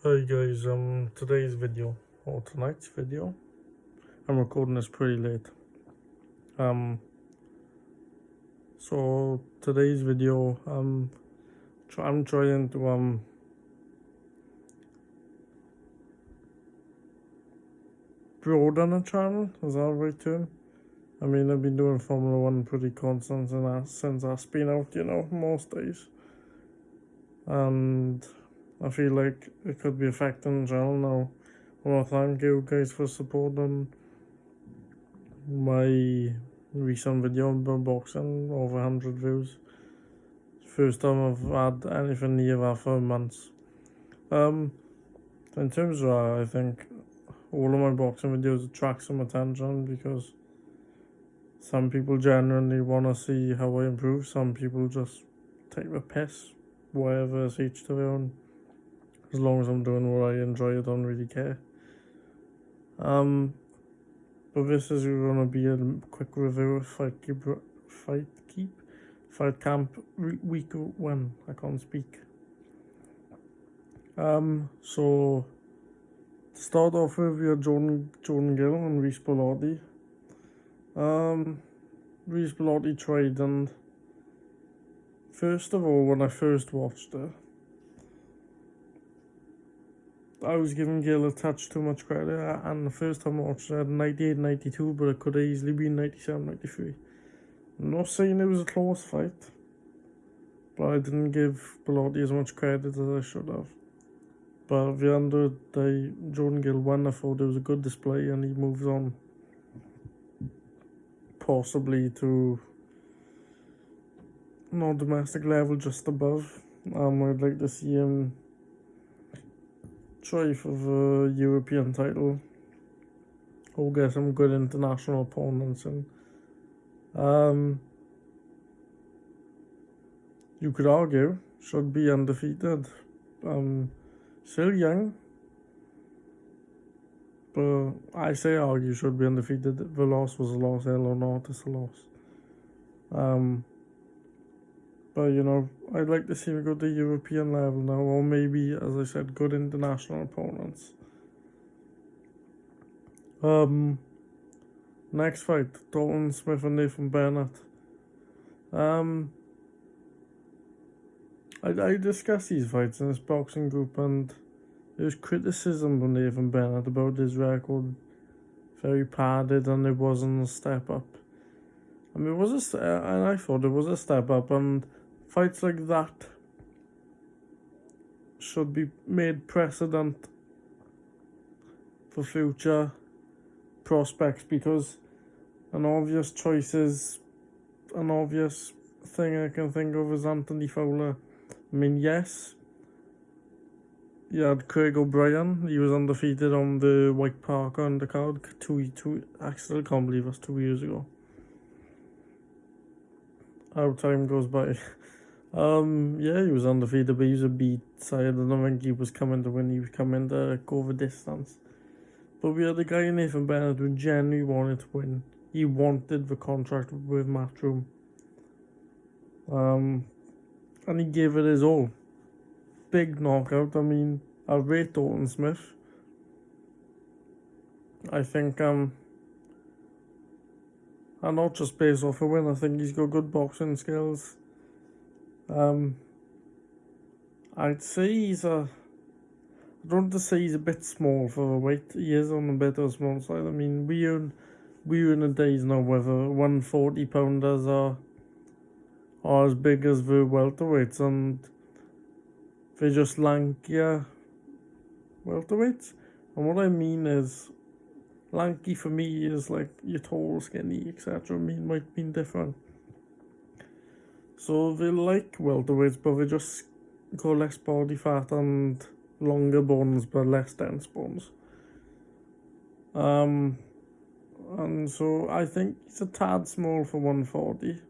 Hi guys, today's video or tonight's video. I'm recording this pretty late. So today's video, I'm trying to broaden the channel. Is that the right term? I mean, I've been doing Formula One pretty constant since that's been out, most days, and I feel like it could be affecting the channel now. I want to thank you guys for supporting my recent video about boxing, over 100 views. First time I've had anything near that for months. In terms of that, I think all of my boxing videos attract some attention because some people genuinely want to see how I improve. Some people just take the piss. Whatever, it's each to their own. As long as I'm doing what I enjoy, I don't really care. But this is gonna be a quick review of Fight Camp week 1. I can't speak. So to start off with, we have Jordan Gill and Rhys Bellotti. Rhys Bellotti tried, and first of all, when I first watched it, I was giving Gill a touch too much credit, and the first time I watched it, I had 98, 92, but it could have easily been 97, 93. I'm not saying it was a close fight, but I didn't give Bellotti as much credit as I should have. But at the end of the day, Jordan Gill won. I thought it was a good display, and he moves on possibly to not domestic level, just above. I'd like to see him try for the European title or get some good international opponents. And you could argue should be undefeated. Still young, but I say argue should be undefeated. The loss was a loss, hell or not, it's a loss. But I'd like to see him go to European level now, or maybe, as I said, good international opponents. Next fight, Dalton Smith and Nathan Bennett. I discussed these fights in this boxing group, and there was criticism from Nathan Bennett about his record, very padded, and it wasn't a step up. I mean, and I thought it was a step up, and fights like that should be made precedent for future prospects, because an obvious thing I can think of is Anthony Fowler. I mean, yes, you had Craig O'Brien. He was undefeated on the White Park undercard. I still can't believe that's 2 years ago. How time goes by. Yeah, he was undefeated, but he was a beat side. I don't think he was coming to win. He was coming to go the distance. But we had a guy, Nathan Bennett, who genuinely wanted to win. He wanted the contract with Matchroom. And he gave it his all. Big knockout. I mean, I rate Dalton Smith. I think, and not just based off a win, I think he's got good boxing skills. I'd say I don't want to say he's a bit small for the weight. He is on a bit of a small side. I mean, we're in the days now where the 140 pounders are as big as the welterweights, and they're just lankier welterweights. And what I mean is, lanky for me is like you're tall, skinny, etc. Might mean different. So they like welterweights, but they just got less body fat and longer bones, but less dense bones. And so I think he's a tad small for 140.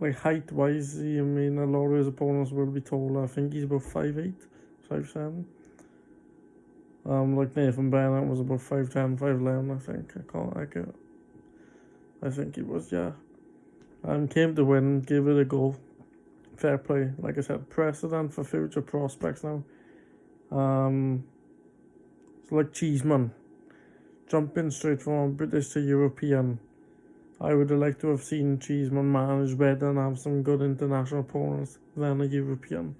Like height wise, I mean, a lot of his opponents will be taller. I think he's about 5'8", 5'7". Like Nathan Bennett was about 5'10", 5'11", I think. I think he was, yeah. Came to win, give it a go. Fair play. Like I said, precedent for future prospects now. It's like Cheeseman, jumping straight from British to European. I would have liked to have seen Cheeseman manage better and have some good international opponents than a European.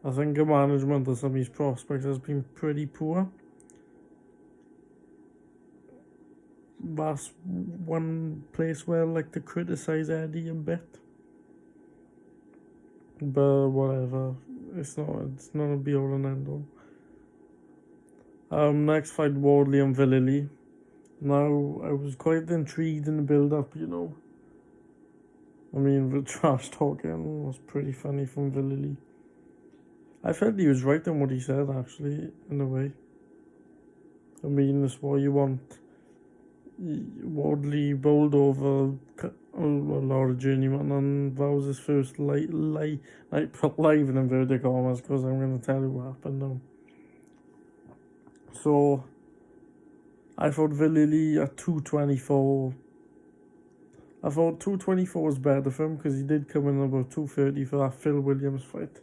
I think the management of some of his prospects has been pretty poor. That's one place where I like to criticise Eddie a bit. But whatever. It's not a be all and end all. Next fight, Wardley and Villely. Now, I was quite intrigued in the build-up, you know. I mean, the trash talking was pretty funny from Villely. I felt he was right in what he said, actually, in a way. I mean, it's what you want. Wardley bowled over a lot of journeyman, and that was his first live in inverted commas, because I'm going to tell you what happened now. So, I thought Villely at 224. I thought 224 was better for him because he did come in about 230 for that Phil Williams fight.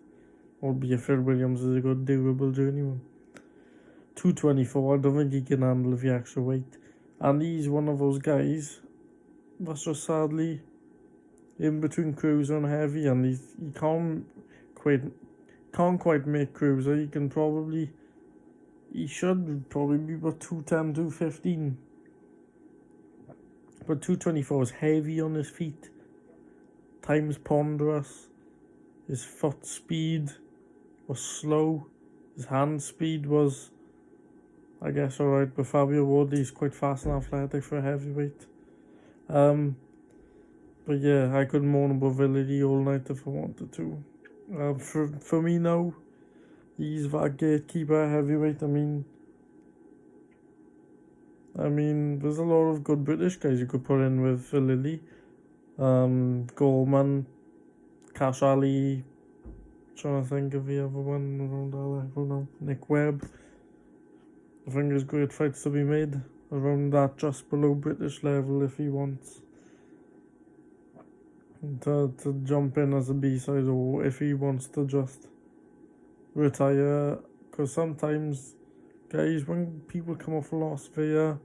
Albeit Phil Williams is a good durable journeyman. 224, I don't think he can handle the extra weight. And he's one of those guys that's just sadly in between cruiser and heavy, and he can't quite make cruiser. He should probably be about 210, 215. But 224 is heavy on his feet. Time's ponderous. His foot speed was slow. His hand speed was, I guess, alright. But Fabio Wardley's quite fast and athletic for a heavyweight. But yeah, I could moan about Villely all night if I wanted to. For me now, he's that gatekeeper heavyweight. I mean, there's a lot of good British guys you could put in with Villely. Gorman, Cash Ali. Trying to think of the other one around that level now. Nick Webb. I think there's great fights to be made around that just below British level if he wants to jump in as a B-side, or if he wants to just retire. Because sometimes, guys, when people come off a loss, they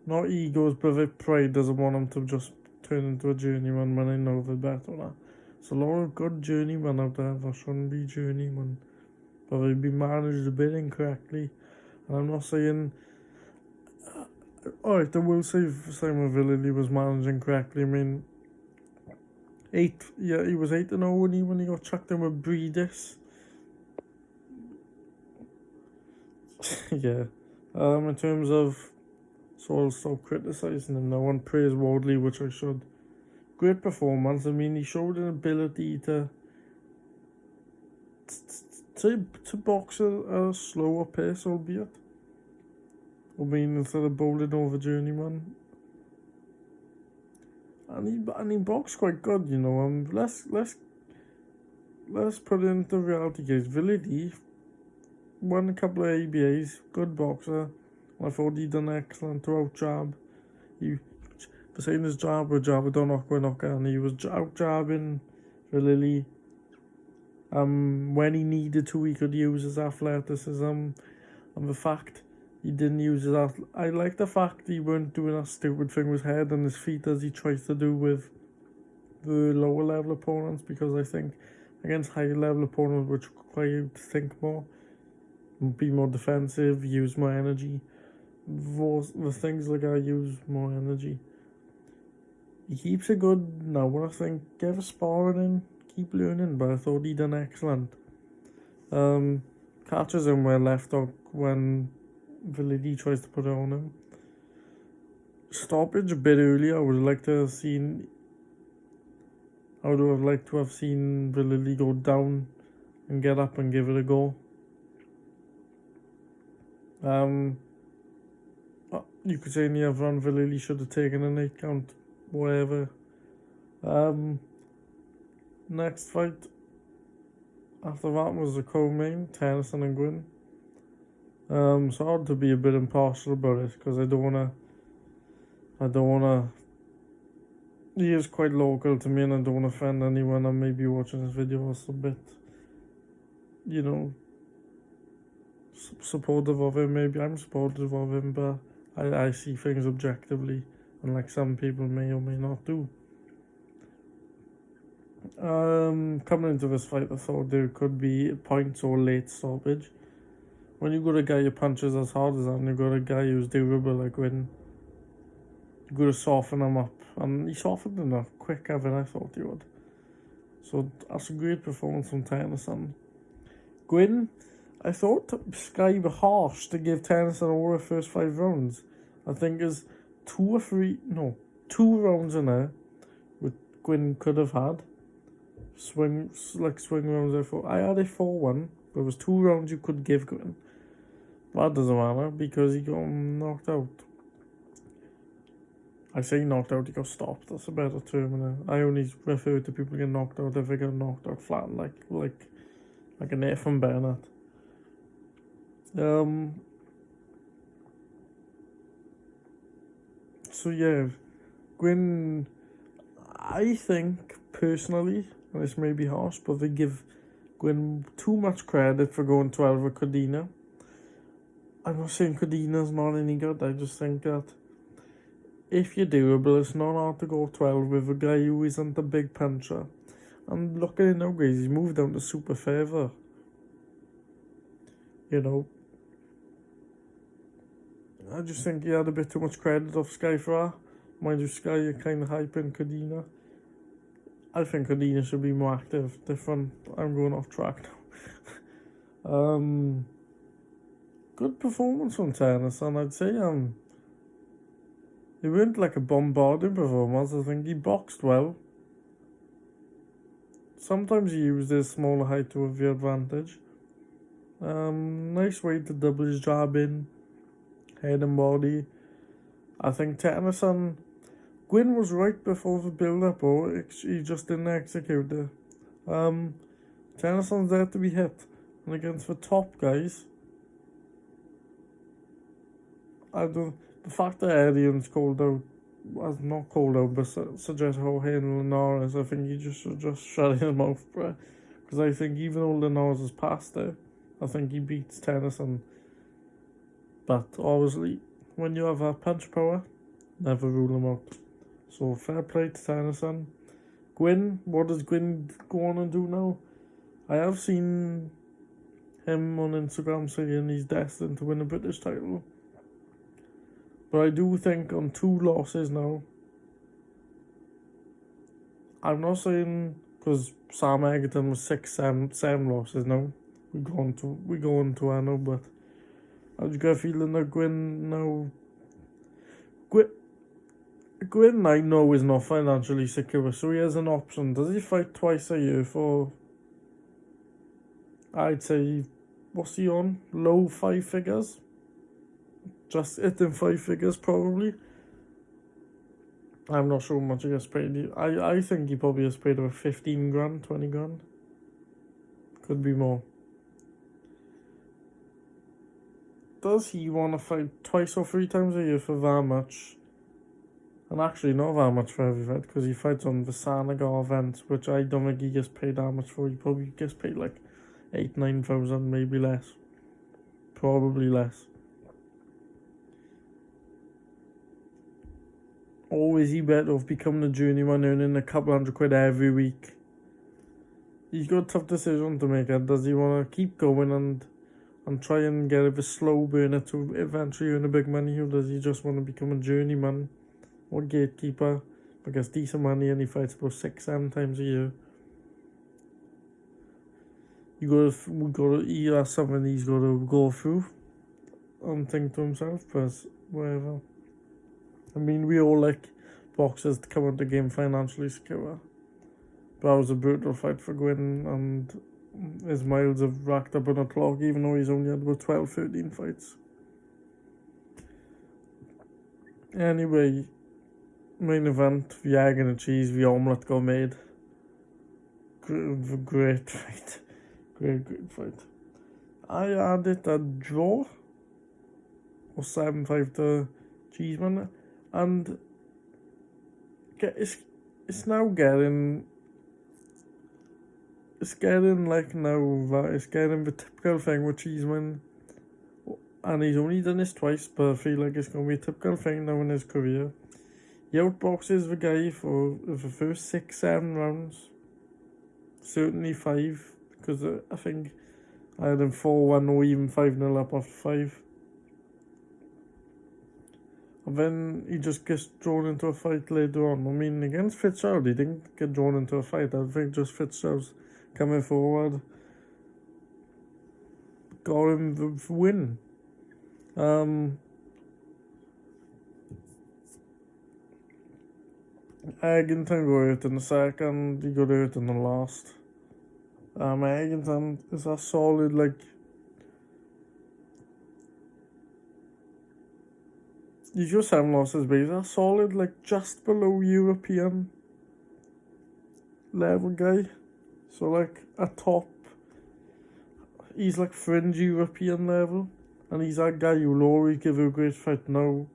not egos, but their pride doesn't want them to just turn into a journeyman when they know they're better. There's a lot of good journeymen out there that shouldn't be journeymen, but they've been managed a bit incorrectly. And I'm not saying, alright, I will say Simon Villely was managing correctly. I mean, he was 8-0 when he got chucked in with Breedis. Yeah. In terms of, so I'll stop criticising him now and praise Wardley, which I should. Great performance. I mean, he showed an ability to box at a slower pace, albeit. I mean, instead of bowling over journeyman. And he boxed quite good, you know. Let's put it into reality, guys. Villely won a couple of ABAs, good boxer. I thought he'd done excellent throughout jab. For saying his jab with jab, don't knock, and he was out jabbing Villely. When he needed to, he could use his athleticism, and the fact he didn't use his I like the fact he weren't doing that stupid thing with his head and his feet as he tries to do with the lower level opponents, because I think against higher level opponents, which require you to think more, be more defensive, use more energy, the things like I use more energy. He keeps it good now, and I think get a sparring in, keep learning, but I thought he done excellent. Catches him where left out when Villely tries to put it on him. Stoppage a bit earlier. I would have liked to have seen Villely go down and get up and give it a go. You could say in the other round, Villely should have taken an 8 count, whatever. Next fight after that was the co-main, Tennyson and Gwynn. It's hard to be a bit impartial about it because I don't wanna. He is quite local to me, and I don't want to offend anyone that may be watching this video. It's a bit, you know, supportive of him. Maybe I'm supportive of him, but I see things objectively, unlike some people may or may not do. Coming into this fight, I thought there could be points or late stoppage. When you got a guy who punches as hard as that, and you got a guy who's durable like Gwyn, you got to soften him up, and he softened him up quicker than I thought he would. So that's a great performance from Tennyson. Gwyn, I thought Sky were harsh to give Tennyson over the first 5 rounds. I think there's 2 rounds in there which Gwyn could have had. Swing rounds. I had a 4-1, but there was 2 rounds you could give Gwyn. That doesn't matter because he got knocked out. I say knocked out, he got stopped. That's a better term. I only refer to people getting knocked out if they get knocked out flat, like an Nathan Bennett. So yeah, Gwyn, I think personally, and this may be harsh, but they give Gwyn too much credit for going 12 with Codina. I'm not saying Codina's not any good, I just think that if you're durable, it's not hard to go 12 with a guy who isn't a big puncher. And look at it now, guys, he's moved down to super feather. You know, I just think he had a bit too much credit off Sky for that. Mind you, Sky are kind of hyping Codina. I think Codina should be more active, different. I'm going off track now. Good performance from Tennyson, I'd say. It weren't like a bombarding performance. I think he boxed well. Sometimes he used his smaller height to have the advantage. Nice way to double his jab in, head and body. I think Tennyson, Gwyn was right before the build-up, or he just didn't execute it. Tennyson's there to be hit, and against the top guys, the fact that Arian's called out, was not called out, but suggests how handling Linares, I think he should just shut his mouth, bro. Because I think even though Linares is past it, I think he beats Tennyson. But obviously, when you have that punch power, never rule him out. So fair play to Tennyson. Gwyn, what does Gwyn go on and do now? I have seen him on Instagram saying he's destined to win a British title. But I do think on 2 losses now, I'm not saying because Sam Egerton was 7 losses now. We go on to Anno, but I just got a feeling that Gwyn now. Gwyn I know is not financially secure, so he has an option. Does he fight twice a year for, I'd say, what's he on? Low 5 figures? Just hitting 5 figures probably. I'm not sure how much he gets paid. I think he probably gets paid about 15 grand, 20 grand. Could be more. Does he want to fight twice or 3 times a year for that much? And actually not that much for every fight, because he fights on the Sanagar events, which I don't think he gets paid that much for. He probably gets paid like 8,000-9,000, maybe less. Probably less. Or is he better off becoming a journeyman, earning a couple £100 every week? He's got a tough decision to make. Does he want to keep going and try and get a slow burner to eventually earn a big money, or does he just want to become a journeyman or gatekeeper, but gets decent money and he fights about 6-7 times a year? That's something he's got to go through and think to himself, but whatever. I mean, we all like boxers to come into the game financially secure. But that was a brutal fight for Gwyn, and his miles have racked up on the clock, even though he's only had about 12-13 fights. Anyway, main event, the egg and the cheese, the omelette got made. Great fight. Great fight. I had it a draw, or 7-5 to Cheeseman, and it's now getting, it's getting like now that it's getting the typical thing with Cheeseman. And he's only done this twice, but I feel like it's going to be a typical thing now in his career. He outboxes the guy for the first 6-7 rounds. Certainly 5, because I think I had him 4-1 or even 5-0 up after 5. And then he just gets drawn into a fight later on. I mean, against Fitzgerald, he didn't get drawn into a fight. I think just Fitzgerald's coming forward got him the win. Eggington got hurt in the second, he got hurt in the last. Eggington is a solid, like, he's just 7 losses, but he's a solid, like, just below European level guy. So, like, a top, he's like fringe European level, and he's that guy who'll always give you a great fight now.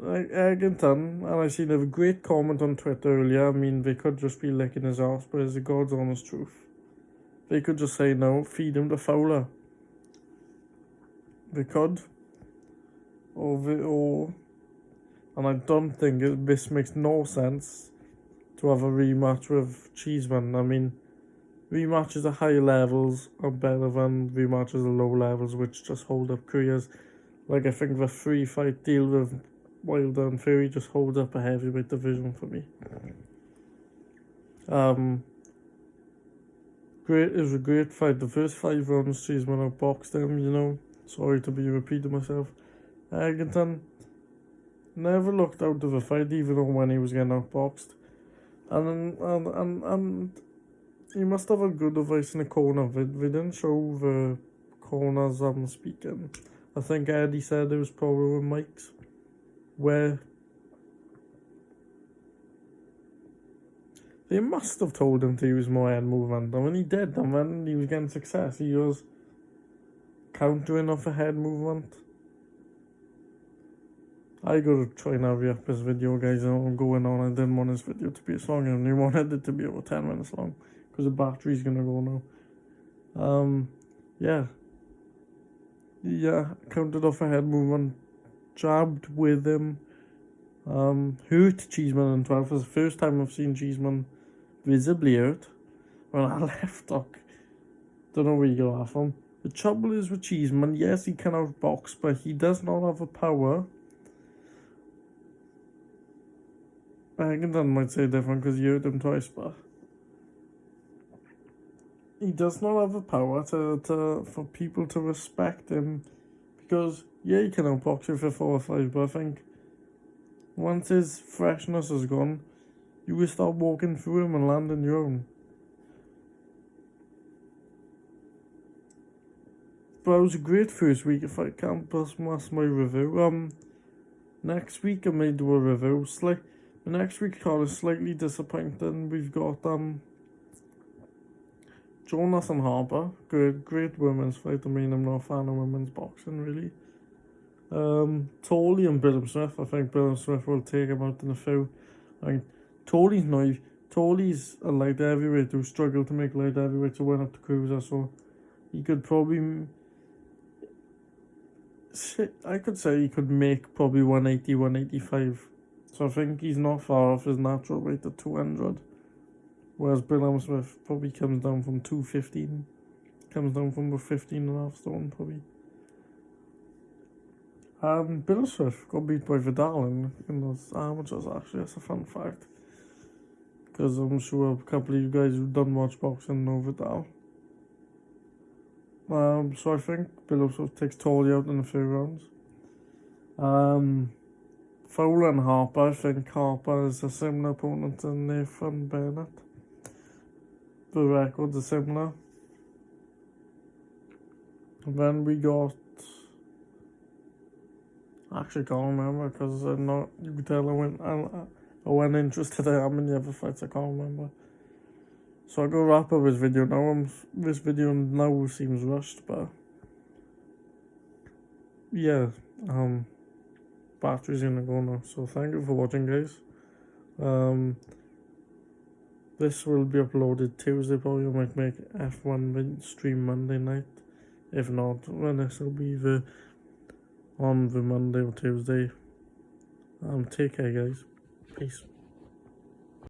Like Eggington, and I seen a great comment on Twitter earlier. I mean, they could just be licking his ass, but it's the God's honest truth. They could just say no, feed him to Fowler. They could, or and I don't think this makes no sense to have a rematch with Cheeseman. I mean, rematches at high levels are better than rematches at low levels, which just hold up careers. Like, I think the 3-fight deal with Wilder and Fury just holds up a heavyweight division for me. It was a great fight. The first 5 rounds, Cheeseman outboxed him, you know. Sorry to be repeating myself. Eggington never looked out of the fight, even when he was getting outboxed. And he must have a good advice in the corner. They didn't show the corners speaking. I think Eddie said it was probably with Mike's, where they must have told him to use more head movement. And when he did, and when he was getting success, he was countering off a head movement. I gotta try and hurry up this video, guys. I'm going on. I didn't want this video to be as long, and I wanted it to be over 10 minutes long, because the battery's gonna go now. Yeah, counted off a head movement, jabbed with him, hurt Cheeseman in 12. It's the first time I've seen Cheeseman visibly hurt. When I left hook, don't know where you go off him. The trouble is with Cheeseman, yes, he can outbox, but he does not have the power. Eggington might say different because he hurt him twice, but he does not have the power for people to respect him, because yeah, he can outbox you for 4 or 5, but I think once his freshness is gone, you will start walking through him and landing your own. But it was a great first week. If I can't pass my review, next week I may do a review. The next week's card is slightly disappointing. We've got Jonathan Harper, great women's fight. I mean, I'm not a fan of women's boxing really. Tolley and Billum Smith. I think Billum Smith will take him out in a few. Tolley's a light heavyweight who struggled to make light heavyweight to win up to cruiser, so he could probably, I could say he could make probably 180, 185. So I think he's not far off his natural weight at 200. Whereas Billum Smith probably comes down from 215. Comes down from about 15.5 stone probably. Billum Smith got beat by Vidal in those amateurs, actually. That's a fun fact. Because I'm sure a couple of you guys who don't watch boxing know Vidal. So I think Billum Smith takes Tolley out in a few rounds. Fowler and Harper. I think Harper is a similar opponent to Nathan Bennett. The records are similar. And then we got, actually can't remember because I'm not, you can tell I went interested in how many other fights I can't remember. So I'll go wrap up this video now. This video now seems rushed, but yeah, battery's gonna go now. So thank you for watching, guys. This will be uploaded Tuesday probably. I might make F1 stream Monday night. If not, then this will be the on the Monday or Tuesday. Take care, guys. Peace.